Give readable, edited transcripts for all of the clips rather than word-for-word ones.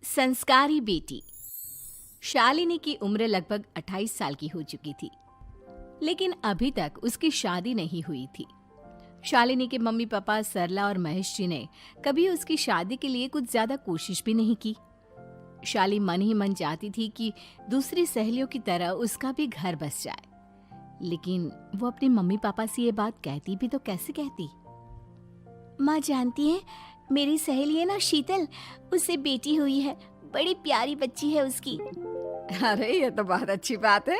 संस्कारी बेटी। शालिनी की उम्र लगभग 28 साल की हो चुकी थी, लेकिन अभी तक उसकी शादी नहीं हुई थी। शालिनी के मम्मी पापा सरला और महेश जी ने कभी उसकी शादी के लिए कुछ ज्यादा कोशिश भी नहीं की। शाली मन ही मन चाहती थी कि दूसरी सहेलियों की तरह उसका भी घर बस जाए, लेकिन वो अपने मम्मी पापा से ये बात कहती भी तो कैसे कहती। माँ जानती है, मेरी सहेली है ना शीतल, उससे बेटी हुई है, बड़ी प्यारी बच्ची है उसकी। अरे ये तो बहुत अच्छी बात है।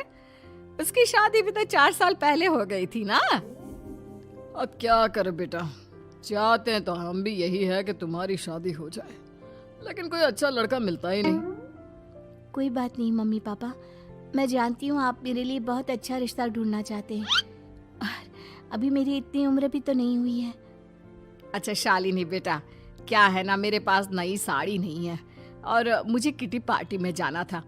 उसकी शादी भी तो 4 साल पहले हो गई थी ना। अब क्या करे बेटा, चाहते हैं तो हम भी यही है कि तुम्हारी शादी हो जाए, लेकिन कोई अच्छा लड़का मिलता ही नहीं। कोई बात नहीं मम्मी पापा, मैं जानती हूँ आप मेरे लिए बहुत अच्छा रिश्ता ढूंढना चाहते हैं, और अभी मेरी इतनी उम्र भी तो नहीं हुई है। अच्छा शालिनी बेटा, क्या है ना, मेरे पास नई साड़ी नहीं है और मुझे किटी पार्टी में जाना था,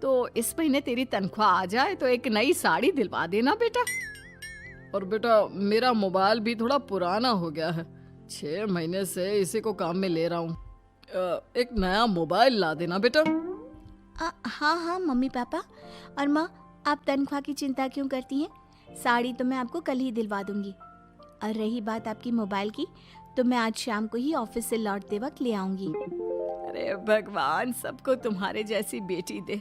तो इस महीने तेरी तनख्वाह आ जाए तो एक नई साड़ी दिलवा देना बेटा। और बेटा मेरा मोबाइल भी थोड़ा पुराना हो गया है, 6 महीने से इसी को काम में ले रहा हूँ। एक नया मोबाइल ला देना बेटा। हाँ हाँ मम्मी पापा। और माँ, आप तनख्वाह की चिंता क्यों करती हैं? साड़ी तो मैं आपको कल ही दिलवा दूंगी। और रही बात आपकी मोबाइल की, तो मैं आज शाम को ही ऑफिस से लौटते वक्त ले आऊंगी। अरे भगवान सबको तुम्हारे जैसी बेटी दे,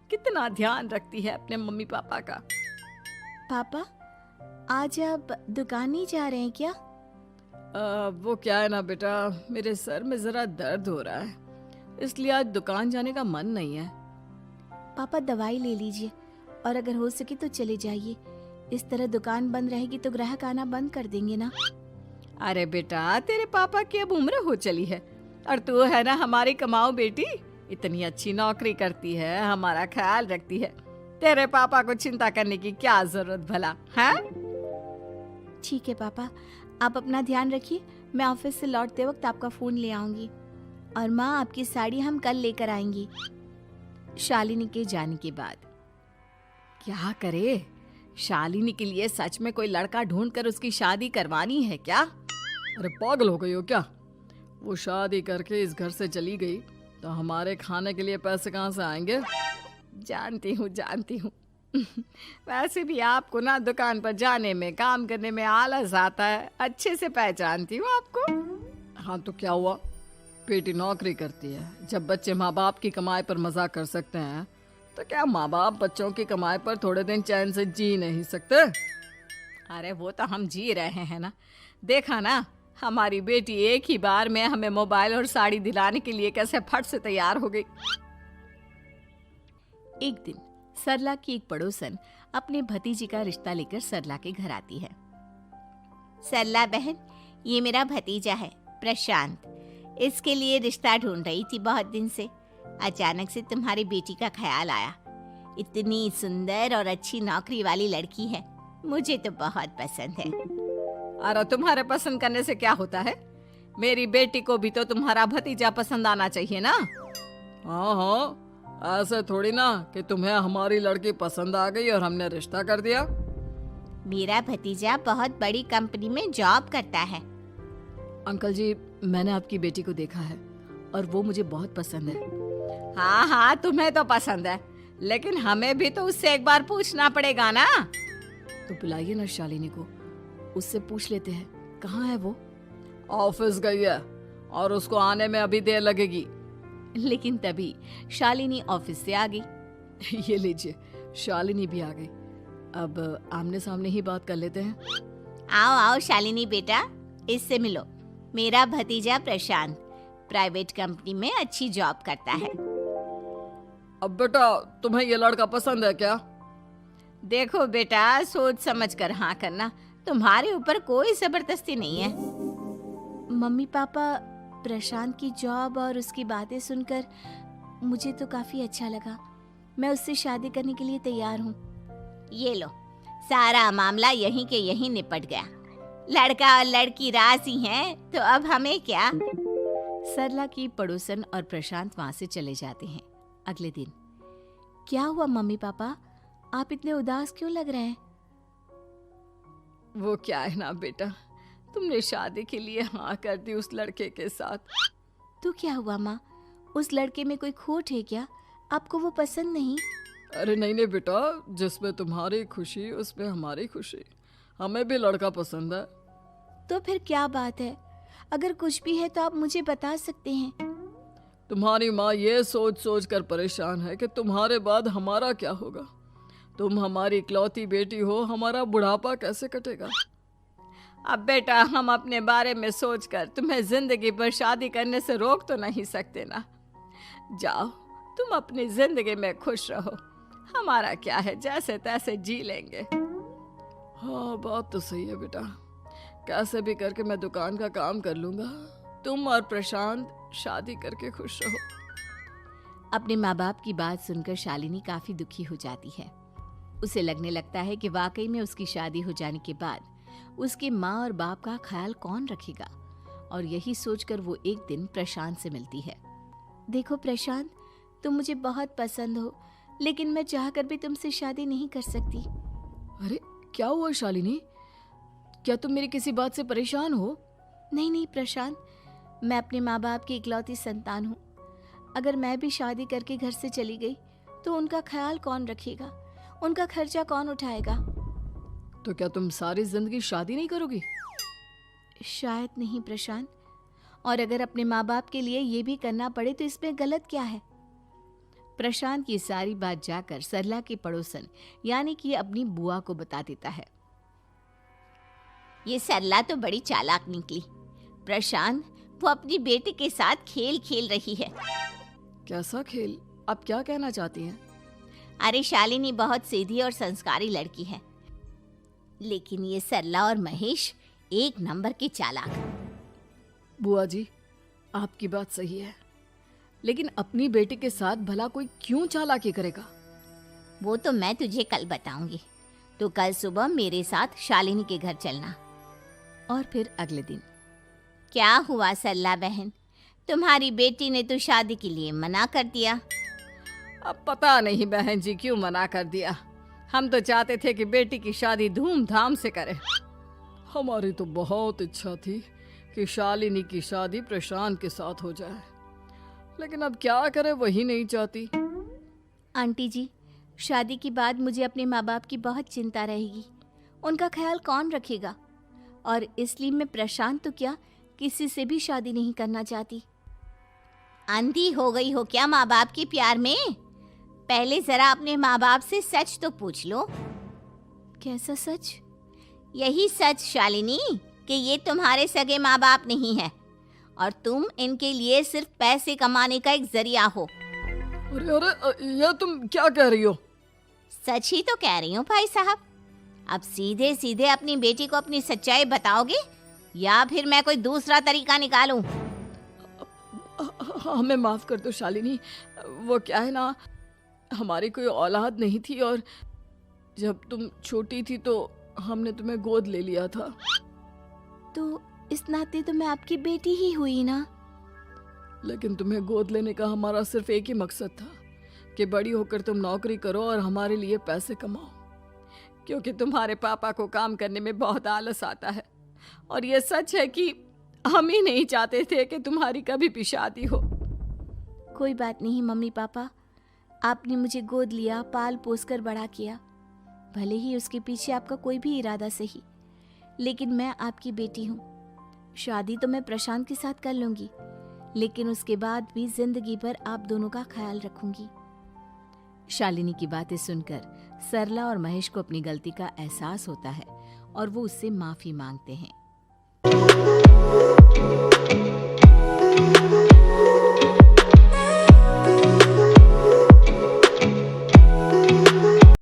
कितना ध्यान रखती है अपने मम्मी पापा का। पापा, आज आप दुकान नहीं जा रहे हैं क्या? वो क्या है ना बेटा, मेरे सर में जरा दर्द हो रहा है, इसलिए आज दुकान जाने का मन नहीं है। पापा दवाई ले लीजिए, और अगर हो सके तो चले जाइए। इस तरह दुकान बंद रहेगी तो ग्राहक आना बंद कर देंगे ना। अरे बेटा, तेरे पापा की अब उम्र हो चली है और तू है ना हमारी कमाऊ बेटी, इतनी अच्छी नौकरी करती है, हमारा ख्याल रखती है, तेरे पापा को चिंता करने की क्या जरूरत भला है? ठीक है पापा, आप अपना ध्यान रखिए। मैं ऑफिस से लौटते वक्त आपका फोन ले आऊंगी। और माँ, आपकी साड़ी हम कल लेकर आएंगी। शालिनी के जाने के बाद क्या करे, शालिनी के लिए सच में कोई लड़का ढूंढकर उसकी शादी करवानी है क्या? अरे पागल हो गई हो क्या? वो शादी करके इस घर से चली गई तो हमारे खाने के लिए पैसे कहाँ से आएंगे? जानती हूँ वैसे भी आपको ना दुकान पर जाने में, काम करने में आलस आता है, अच्छे से पहचानती हूँ आपको। हाँ तो क्या हुआ, बेटी नौकरी करती है, जब बच्चे माँ बाप की कमाई पर मजाक कर सकते हैं तो क्या माँ बाप बच्चों की कमाई पर थोड़े दिन चैन से जी नहीं सकते? अरे वो तो हम जी रहे हैं ना, देखा ना हमारी बेटी एक ही बार में हमें मोबाइल और साड़ी दिलाने के लिए कैसे फट से तैयार हो गई। एक दिन सरला की एक पड़ोसन अपने भतीजी का रिश्ता लेकर सरला के घर आती है। सरला बहन, ये मेरा भतीजा है प्रशांत, इसके लिए रिश्ता ढूंढ रही थी बहुत दिन से। अचानक से तुम्हारी बेटी का ख्याल आया। इतनी सुंदर और अच्छी नौकरी वाली लड़की है, मुझे तो बहुत पसंद है। अरे तुम्हारे पसंद करने से क्या होता है, मेरी बेटी को भी तो तुम्हारा भतीजा पसंद आना चाहिए ना। हाँ, ऐसे थोड़ी ना कि तुम्हें हमारी लड़की पसंद आ गई और हमने रिश्ता कर दिया। मेरा भतीजा बहुत बड़ी कंपनी में जॉब करता है। अंकल जी, मैंने आपकी बेटी को देखा है और वो मुझे बहुत पसंद है। हाँ, तुम्हें तो पसंद है, लेकिन हमें भी तो उससे एक बार पूछना पड़ेगा ना। तो बुलाइए ना शालिनी को, उससे पूछ लेते हैं कहाँ है वो। ऑफिस गई है और उसको आने में अभी देर लगेगी। लेकिन तभी शालिनी ऑफिस से आ गई। ये लीजिए, शालिनी भी आ गई। अब आमने सामने ही बात कर लेते हैं। आओ आओ शालिनी बेटा, इससे मिलो। मेरा भतीजा प्रशांत प्राइवेट कंपनी में अच्छी जॉब करता है। अब बेटा, तुम्हें ये लड़का पसंद है क्या? देखो बेटा, सोच समझ कर हाँ करना, तुम्हारे ऊपर कोई जबरदस्ती नहीं है। मम्मी पापा, प्रशांत की जॉब और उसकी बातें सुनकर मुझे तो काफी अच्छा लगा। मैं उससे शादी करने के लिए तैयार हूँ। ये लो, सारा मामला यहीं के यहीं निपट गया। लड़का और लड़की राजी हैं, तो अब हमें क्या। सरला की पड़ोसन और प्रशांत वहां से चले जाते हैं। अगले दिन, क्या हुआ मम्मी पापा, आप इतने उदास क्यों लग रहे हैं? वो क्या है ना बेटा, तुमने शादी के लिए हाँ कर दी उस लड़के के साथ। तो क्या हुआ माँ, उस लड़के में कोई खोट है क्या? आपको वो पसंद नहीं? अरे नहीं नहीं बेटा, जिसमें तुम्हारी खुशी उसमें हमारी खुशी। हमें भी लड़का पसंद है। तो फिर क्या बात है? अगर कुछ भी है तो आप मुझे बता सकते हैं। तुम्हारी माँ ये सोच सोच कर परेशान है कि तुम्हारे बाद हमारा क्या होगा। तुम हमारी इकलौती बेटी हो, हमारा बुढ़ापा कैसे कटेगा। अब बेटा, हम अपने बारे में सोचकर तुम्हें जिंदगी भर शादी करने से रोक तो नहीं सकते ना। जाओ, तुम अपनी जिंदगी में खुश रहो। हमारा क्या है, जैसे तैसे जी लेंगे। हाँ, बात तो सही है बेटा। कैसे भी करके मैं दुकान का काम कर लूंगा। तुम और प्रशांत शादी करके खुश रहो। अपने माँ बाप की बात सुनकर शालिनी काफी दुखी हो जाती है। उसे लगने लगता है कि वाकई में उसकी शादी हो जाने के बाद उसके माँ और बाप का ख्याल कौन रखेगा। और यही सोचकर वो एक दिन प्रशांत से मिलती है। देखो प्रशांत, तुम मुझे बहुत पसंद हो, लेकिन मैं चाहकर भी तुमसे शादी नहीं कर सकती। अरे क्या हुआ शालिनी? क्या तुम मेरी किसी बात से परेशान हो? नहीं नहीं प्रशांत, मैं अपने माँ बाप की इकलौती संतान हूँ। अगर मैं भी शादी करके घर से चली गई तो उनका ख्याल कौन रखेगा, उनका खर्चा कौन उठाएगा। तो क्या तुम सारी जिंदगी शादी नहीं करोगी? शायद नहीं प्रशांत, और अगर अपने माँ बाप के लिए ये भी करना पड़े तो इसमें गलत क्या है। प्रशांत की सारी बात जाकर सरला के पड़ोसन यानी कि अपनी बुआ को बता देता है। ये सरला तो बड़ी चालाक निकली। प्रशांत, वो अपनी बेटी के साथ खेल खेल रही है। कैसा खेल? आप क्या कहना चाहती हैं? अरे शालिनी बहुत सीधी और संस्कारी लड़की है, लेकिन ये सरला और महेश एक नंबर के चालाक। बुआ जी, आपकी बात सही है, लेकिन अपनी बेटी के साथ भला कोई क्यों चालाकी करेगा? वो तो मैं तुझे कल बताऊंगी। तो कल सुबह मेरे साथ शालिनी के घर चलना। और फिर अगले दिन। क्या हुआ सरला बहन, तुम्हारी बेटी ने तो शादी के लिए मना कर दिया। अब पता नहीं बहन जी क्यों मना कर दिया। हम तो चाहते थे कि बेटी की शादी धूमधाम से करें। हमारी तो बहुत इच्छा थी कि शालिनी की शादी प्रशांत के साथ हो जाए, लेकिन अब क्या करे, वही नहीं चाहती। आंटी जी, शादी के बाद मुझे अपने माँ बाप की बहुत चिंता रहेगी। उनका ख्याल कौन रखेगा, और इसलिए मैं प्रशांत तो क्या किसी से भी शादी नहीं करना चाहती। अंधी हो गई हो क्या माँ बाप के प्यार में? पहले जरा अपने माँ बाप से सच तो पूछ लो। कैसा सच? यही सच शालिनी, कि ये तुम्हारे सगे माँ बाप नहीं है और तुम इनके लिए सिर्फ पैसे कमाने का एक जरिया हो। अरे अरे, यह तुम क्या कह रही हो? सच ही तो कह रही हूँ भाई साहब। अब सीधे सीधे अपनी बेटी को अपनी सच्चाई बताओगे या फिर मैं कोई दूसरा तरीका निकालूं? हमें माफ कर दो शालिनी। वो क्या है ना, हमारी कोई औलाद नहीं थी और जब तुम छोटी थी तो हमने तुम्हें गोद ले लिया था। तो इस नाते तो मैं आपकी बेटी ही हुई ना। लेकिन तुम्हें गोद लेने का हमारा सिर्फ एक ही मकसद था कि बड़ी होकर तुम नौकरी करो और हमारे लिए पैसे कमाओ, क्योंकि तुम्हारे पापा को काम करने में बहुत आलस आता है। और ये सच है कि हम ही नहीं चाहते थे कि तुम्हारी कभी भी शादी हो। कोई बात नहीं मम्मी पापा, आपने मुझे गोद लिया, पाल पोस कर बड़ा किया। भले ही उसके पीछे आपका कोई भी इरादा सही, लेकिन मैं आपकी बेटी हूँ। शादी तो मैं प्रशांत के साथ कर लूंगी, लेकिन उसके बाद भी जिंदगी भर आप दोनों का ख्याल रखूंगी। शालिनी की बातें सुनकर सरला और महेश को अपनी गलती का एहसास होता है और वो उससे माफी मांगते हैं।